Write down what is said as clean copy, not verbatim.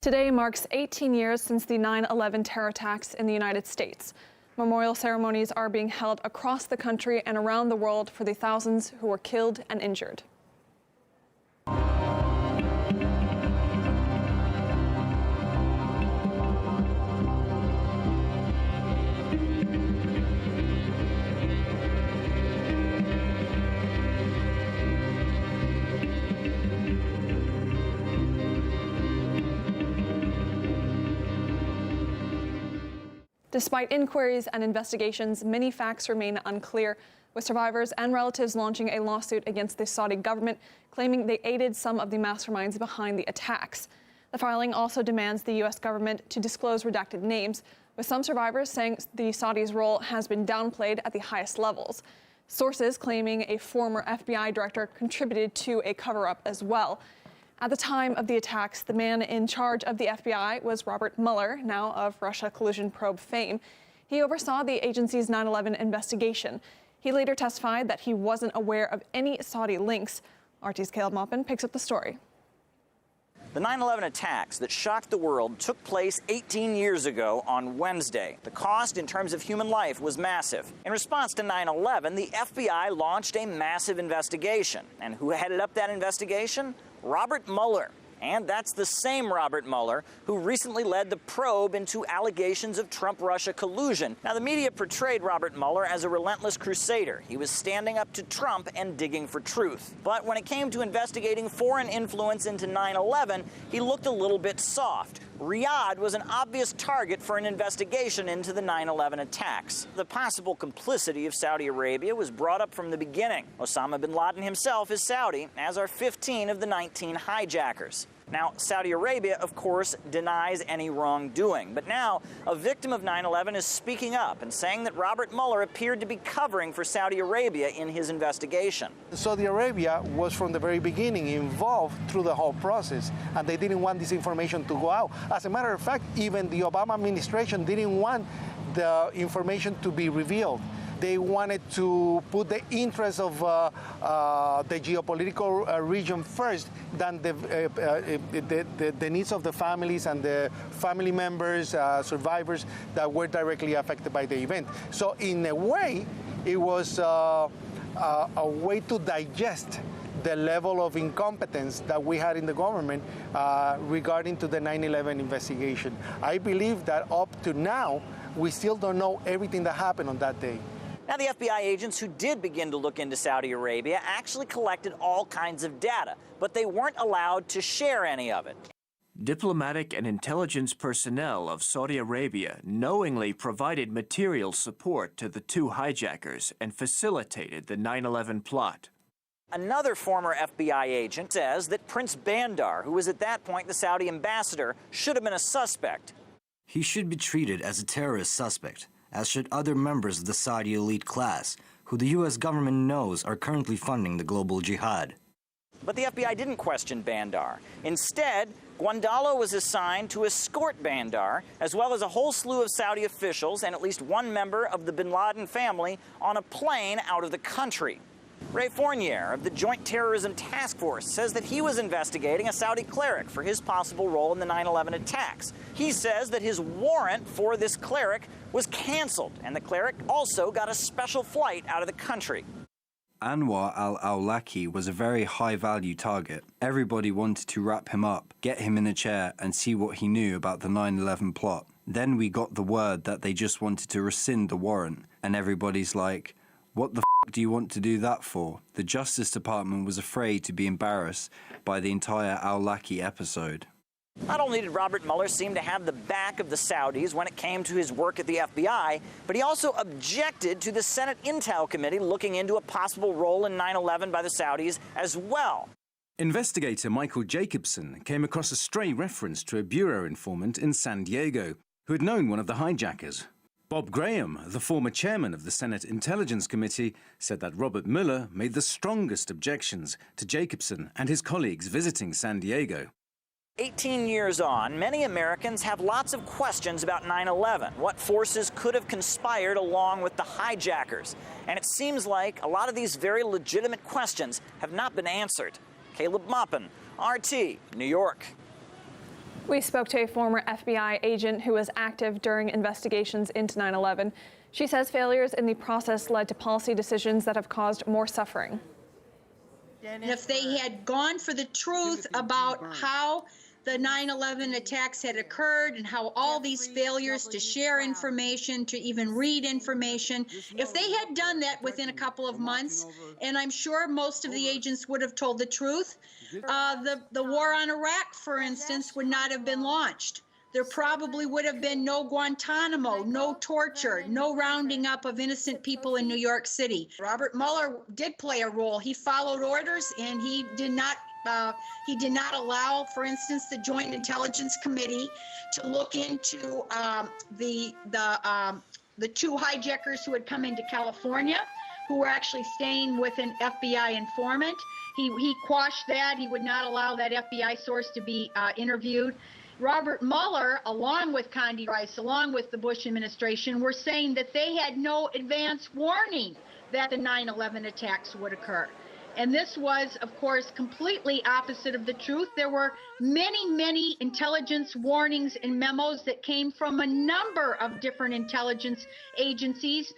Today marks 18 years since the 9/11 terror attacks in the United States. Memorial ceremonies are being held across the country and around the world for the thousands who were killed and injured. Despite inquiries and investigations, many facts remain unclear, with survivors and relatives launching a lawsuit against the Saudi government, claiming they aided some of the masterminds behind the attacks. The filing also demands the U.S. government to disclose redacted names, with some survivors saying the Saudis' role has been downplayed at the highest levels. Sources claiming a former FBI director contributed to a cover-up as well. At the time of the attacks, the man in charge of the FBI was Robert Mueller, now of Russia collusion probe fame. He oversaw the agency's 9/11 investigation. He later testified that he wasn't aware of any Saudi links. RT's Caleb Maupin picks up the story. The 9/11 attacks that shocked the world took place 18 years ago on Wednesday. The cost in terms of human life was massive. In response to 9/11, the FBI launched a massive investigation. And who headed up that investigation? Robert Mueller. And that's the same Robert Mueller who recently led the probe into allegations of Trump-Russia collusion. Now, the media portrayed Robert Mueller as a relentless crusader. He was standing up to Trump and digging for truth. But when it came to investigating foreign influence into 9/11, he looked a little bit soft. Riyadh was an obvious target for an investigation into the 9/11 attacks. The possible complicity of Saudi Arabia was brought up from the beginning. Osama bin Laden himself is Saudi, as are 15 of the 19 hijackers. Now, Saudi Arabia, of course, denies any wrongdoing. But now, a victim of 9/11 is speaking up and saying that Robert Mueller appeared to be covering for Saudi Arabia in his investigation. Saudi Arabia was from the very beginning involved through the whole process, and they didn't want this information to go out. As a matter of fact, even the Obama administration didn't want the information to be revealed. They wanted to put the interests of the geopolitical region first than the needs of the families and the family members, survivors that were directly affected by the event. So in a way, it was a way to digest the level of incompetence that we had in the government regarding to the 9/11 investigation. I believe that up to now, we still don't know everything that happened on that day. Now, the FBI agents who did begin to look into Saudi Arabia actually collected all kinds of data, but they weren't allowed to share any of it. Diplomatic and intelligence personnel of Saudi Arabia knowingly provided material support to the two hijackers and facilitated the 9/11 plot. Another former FBI agent says that Prince Bandar, who was at that point the Saudi ambassador, should have been a suspect. He should be treated as a terrorist suspect, as should other members of the Saudi elite class, who the U.S. government knows are currently funding the global jihad. But the FBI didn't question Bandar. Instead, Guandalo was assigned to escort Bandar, as well as a whole slew of Saudi officials and at least one member of the bin Laden family on a plane out of the country. Ray Fournier of the Joint Terrorism Task Force says that he was investigating a Saudi cleric for his possible role in the 9/11 attacks. He says that his warrant for this cleric was canceled, and the cleric also got a special flight out of the country. Anwar al-Awlaki was a very high-value target. Everybody wanted to wrap him up, get him in a chair, and see what he knew about the 9/11 plot. Then we got the word that they just wanted to rescind the warrant, and everybody's like, what the f*** do you want to do that for? The Justice Department was afraid to be embarrassed by the entire al-Awlaki episode. Not only did Robert Mueller seem to have the back of the Saudis when it came to his work at the FBI, but he also objected to the Senate Intel Committee looking into a possible role in 9/11 by the Saudis as well. Investigator Michael Jacobson came across a stray reference to a bureau informant in San Diego who had known one of the hijackers. Bob Graham, the former chairman of the Senate Intelligence Committee, said that Robert Mueller made the strongest objections to Jacobson and his colleagues visiting San Diego. 18 years on, many Americans have lots of questions about 9/11, what forces could have conspired along with the hijackers. And it seems like a lot of these very legitimate questions have not been answered. Caleb Maupin, RT, New York. We spoke to a former FBI agent who was active during investigations into 9/11. She says failures in the process led to policy decisions that have caused more suffering. And if they had gone for the truth about how the 9/11 attacks had occurred and how all these failures to share information, to even read information, if they had done that within a couple of months, and I'm sure most of the agents would have told the truth, the war on Iraq, for instance, would not have been launched. There probably would have been no Guantanamo, no torture, no rounding up of innocent people in New York City. Robert Mueller did play a role. He followed orders, and he did not allow, for instance, the Joint Intelligence Committee to look into the two hijackers who had come into California, who were actually staying with an FBI informant. He quashed that. He would not allow that FBI source to be interviewed. Robert Mueller, along with Condi Rice, along with the Bush administration, were saying that they had no advance warning that the 9/11 attacks would occur. And this was, of course, completely opposite of the truth. There were many, many intelligence warnings and memos that came from a number of different intelligence agencies.